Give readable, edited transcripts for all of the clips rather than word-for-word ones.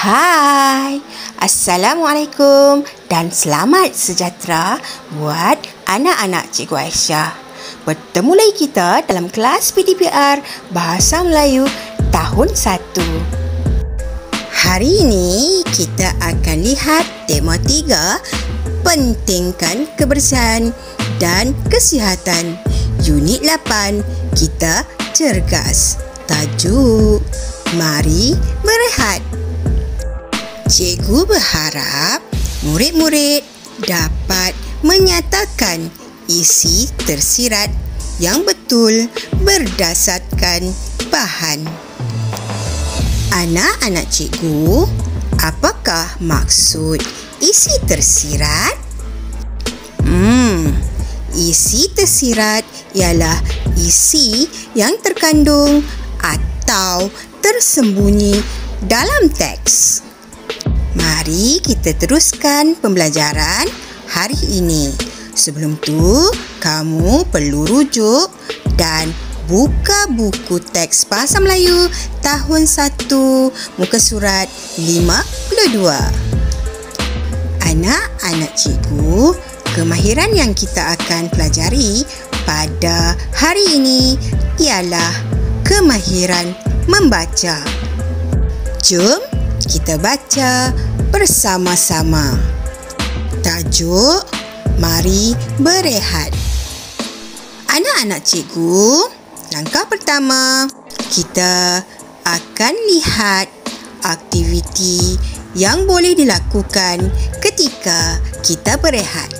Hai, Assalamualaikum dan selamat sejahtera buat anak-anak Cikgu Aisyah. Bertemu lagi kita dalam kelas PDPR Bahasa Melayu tahun 1. Hari ini kita akan lihat tema 3, pentingkan kebersihan dan kesihatan. Unit 8, kita cergas. Tajuk, mari berehat. Cikgu berharap murid-murid dapat menyatakan isi tersirat yang betul berdasarkan bahan. Anak-anak cikgu, apakah maksud isi tersirat? Isi tersirat ialah isi yang terkandung atau tersembunyi dalam teks. Mari kita teruskan pembelajaran hari ini. Sebelum tu, kamu perlu rujuk dan buka buku teks Bahasa Melayu tahun 1, muka surat 52. Anak-anak cikgu, kemahiran yang kita akan pelajari pada hari ini ialah kemahiran membaca. Jom kita baca bersama-sama. Tajuk, mari berehat. Anak-anak cikgu, langkah pertama, kita akan lihat aktiviti yang boleh dilakukan ketika kita berehat.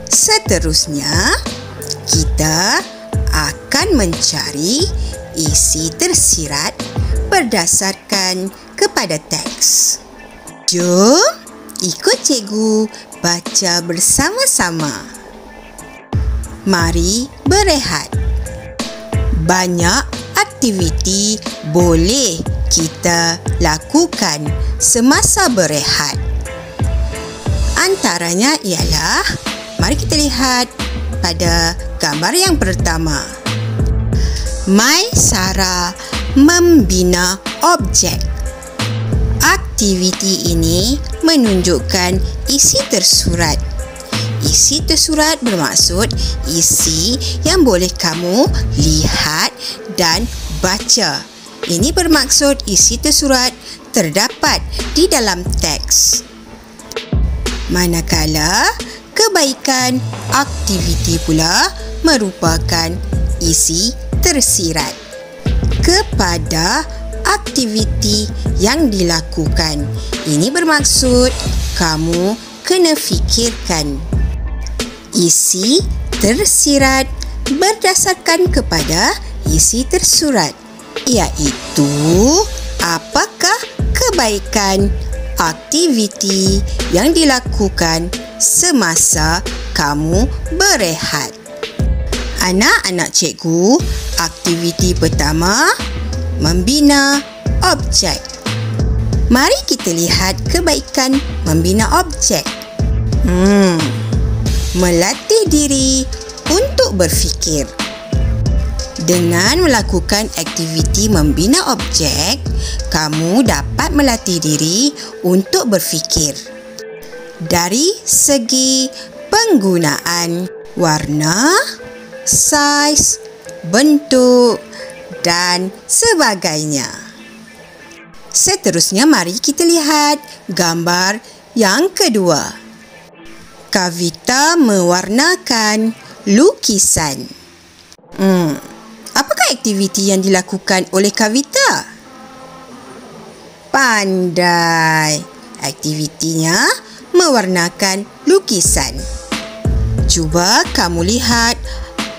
Seterusnya, kita akan mencari isi tersirat berdasarkan kepada teks. Jom ikut cikgu baca bersama-sama. Mari berehat. Banyak aktiviti boleh kita lakukan semasa berehat. Antaranya ialah, mari kita lihat pada gambar yang pertama. Maisara membina objek. Aktiviti ini menunjukkan isi tersurat. Isi tersurat bermaksud isi yang boleh kamu lihat dan baca. Ini bermaksud isi tersurat terdapat di dalam teks. Manakala kebaikan aktiviti pula merupakan isi tersirat kepada aktiviti yang dilakukan. Ini bermaksud kamu kena fikirkan isi tersirat berdasarkan kepada isi tersurat, iaitu apakah kebaikan aktiviti yang dilakukan semasa kamu berehat. Anak-anak cikgu, aktiviti pertama, membina objek. Mari kita lihat kebaikan membina objek. Melatih diri untuk berfikir. Dengan melakukan aktiviti membina objek, kamu dapat melatih diri untuk berfikir. Dari segi penggunaan warna, saiz, bentuk dan sebagainya. Seterusnya, mari kita lihat gambar yang kedua. Kavita mewarnakan lukisan. Apakah aktiviti yang dilakukan oleh Kavita? Pandai. Aktivitinya mewarnakan lukisan. Cuba kamu lihat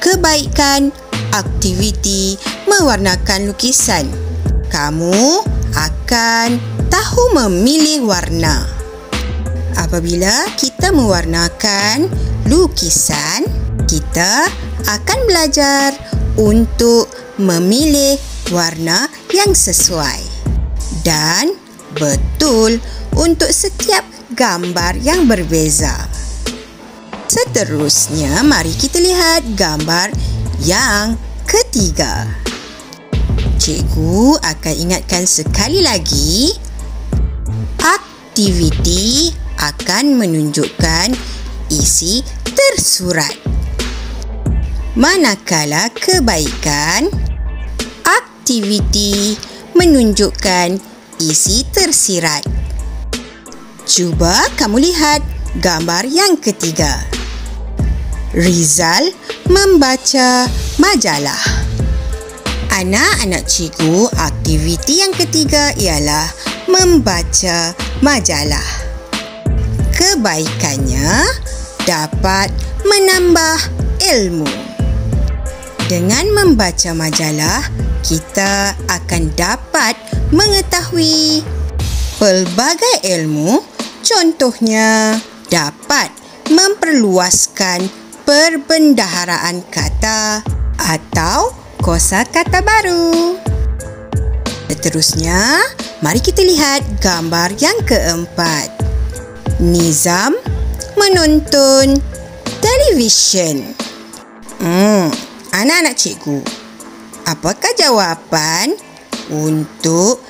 kebaikan aktiviti mewarnakan lukisan. Kamu akan tahu memilih warna. Apabila kita mewarnakan lukisan, kita akan belajar untuk memilih warna yang sesuai dan betul untuk setiap gambar yang berbeza. Seterusnya, mari kita lihat gambar yang ketiga. Cikgu akan ingatkan sekali lagi, Aktiviti akan menunjukkan isi tersurat. Manakala kebaikan, aktiviti menunjukkan isi tersirat. Cuba kamu lihat gambar yang ketiga. Rizal membaca majalah. Anak-anak cikgu, aktiviti yang ketiga ialah membaca majalah. Kebaikannya dapat menambah ilmu. Dengan membaca majalah, kita akan dapat mengetahui pelbagai ilmu. Contohnya, dapat memperluaskan perbendaharaan kata atau kosakata baru. Seterusnya, mari kita lihat gambar yang keempat. Nizam menonton televisyen. Anak-anak cikgu, apakah jawapan untuk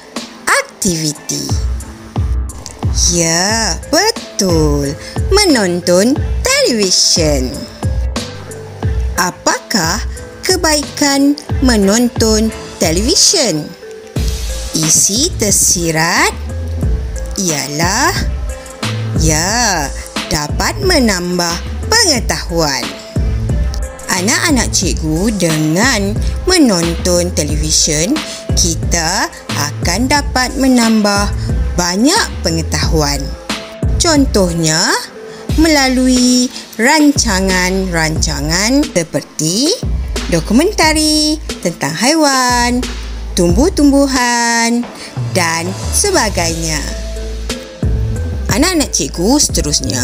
aktiviti? Ya, betul. Menonton televisyen. Apakah kebaikan menonton televisyen? Isi tersirat ialah dapat menambah pengetahuan. Anak-anak cikgu, dengan menonton televisyen, kita akan dapat menambah banyak pengetahuan. Contohnya, melalui rancangan-rancangan seperti dokumentari tentang haiwan, tumbuh-tumbuhan dan sebagainya. Anak-anak cikgu, seterusnya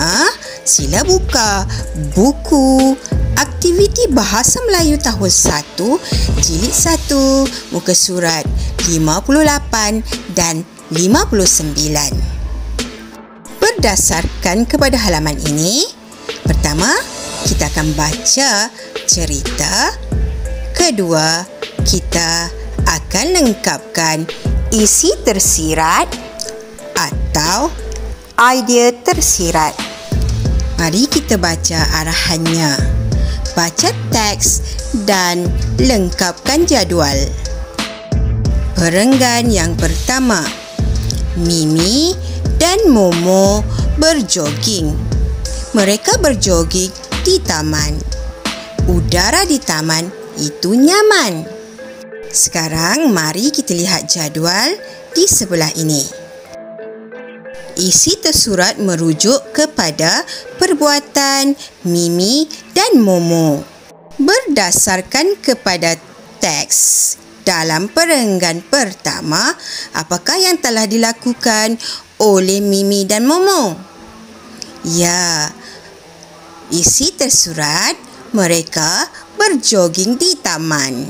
sila buka buku Aktiviti Bahasa Melayu tahun 1, jilid 1, muka surat 58 dan 59. Berdasarkan kepada halaman ini, pertama, kita akan baca cerita. Kedua, kita akan lengkapkan isi tersirat atau idea tersirat. Mari kita baca arahannya. Baca teks dan lengkapkan jadual. Perenggan yang pertama. Mimi dan Momo berjoging. Mereka berjoging di taman. Udara di taman itu nyaman. Sekarang mari kita lihat jadual di sebelah ini. Isi tersurat merujuk kepada perbuatan Mimi dan Momo. Berdasarkan kepada teks dalam perenggan pertama, apakah yang telah dilakukan oleh Mimi dan Momo? Ya, isi tersurat mereka berjoging di taman.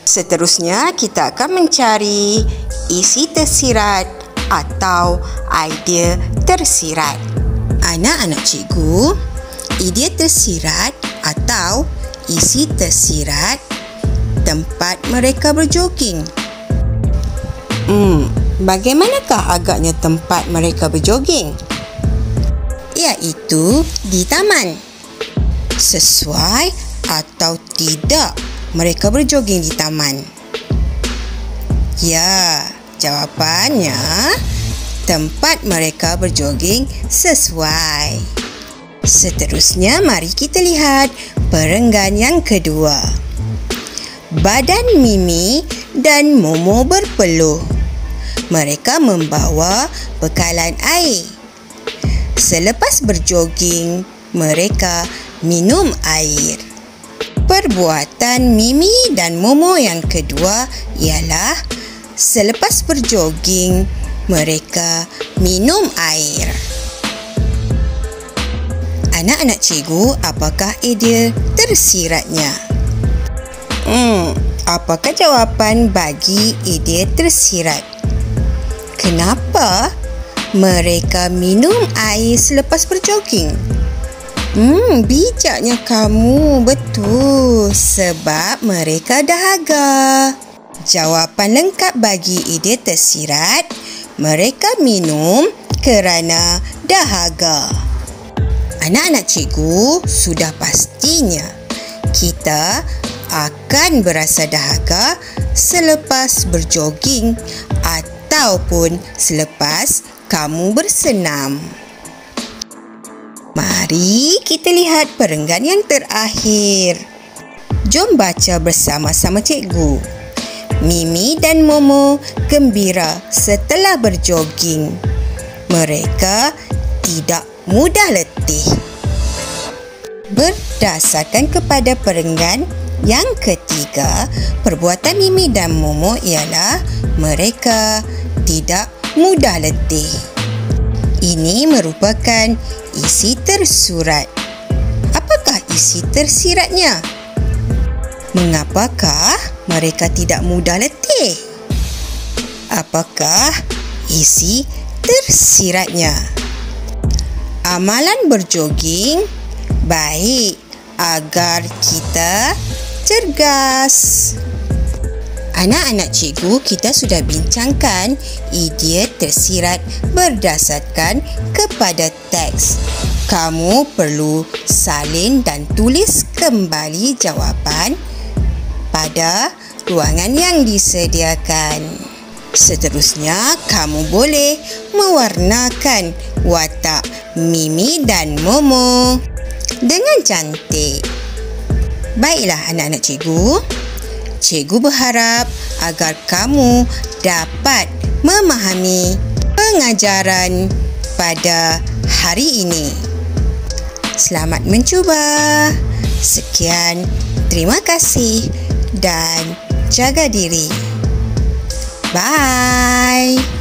Seterusnya, kita akan mencari isi tersirat atau idea tersirat. Anak-anak cikgu, idea tersirat atau isi tersirat tempat mereka berjoging. Bagaimanakah agaknya tempat mereka berjoging? Iaitu di taman. Sesuai atau tidak mereka berjoging di taman? Ya, jawapannya tempat mereka berjoging sesuai. Seterusnya, mari kita lihat perenggan yang kedua. Badan Mimi dan Momo berpeluh. Mereka membawa bekalan air. Selepas berjoging, mereka minum air. Perbuatan Mimi dan Momo yang kedua ialah selepas berjoging, mereka minum air. Anak-anak cikgu, apakah idea tersiratnya? Apakah jawapan bagi idea tersirat? Kenapa mereka minum air selepas berjoging? Bijaknya kamu, betul. Sebab mereka dahaga. Jawapan lengkap bagi idea tersirat, mereka minum kerana dahaga. Anak-anak cikgu, sudah pastinya kita akan berasa dahaga selepas berjoging ataupun selepas kamu bersenam. Mari kita lihat perenggan yang terakhir. Jom baca bersama-sama cikgu. Mimi dan Momo gembira setelah berjoging. Mereka tidak mudah letih. Berdasarkan kepada perenggan yang ketiga, perbuatan Mimi dan Momo ialah mereka tidak mudah letih. Ini merupakan isi tersurat. Apakah isi tersiratnya? Mengapakah mereka tidak mudah letih? Apakah isi tersiratnya? Amalan berjoging baik agar kita cergas. Anak-anak cikgu, kita sudah bincangkan idiot tersirat berdasarkan kepada teks. Kamu perlu salin dan tulis kembali jawapan pada ruangan yang disediakan. Seterusnya, kamu boleh mewarnakan watak Mimi dan Momo dengan cantik. Baiklah anak-anak cikgu. Cikgu berharap agar kamu dapat memahami pengajaran pada hari ini. Selamat mencuba. Sekian, terima kasih dan jaga diri. Bye.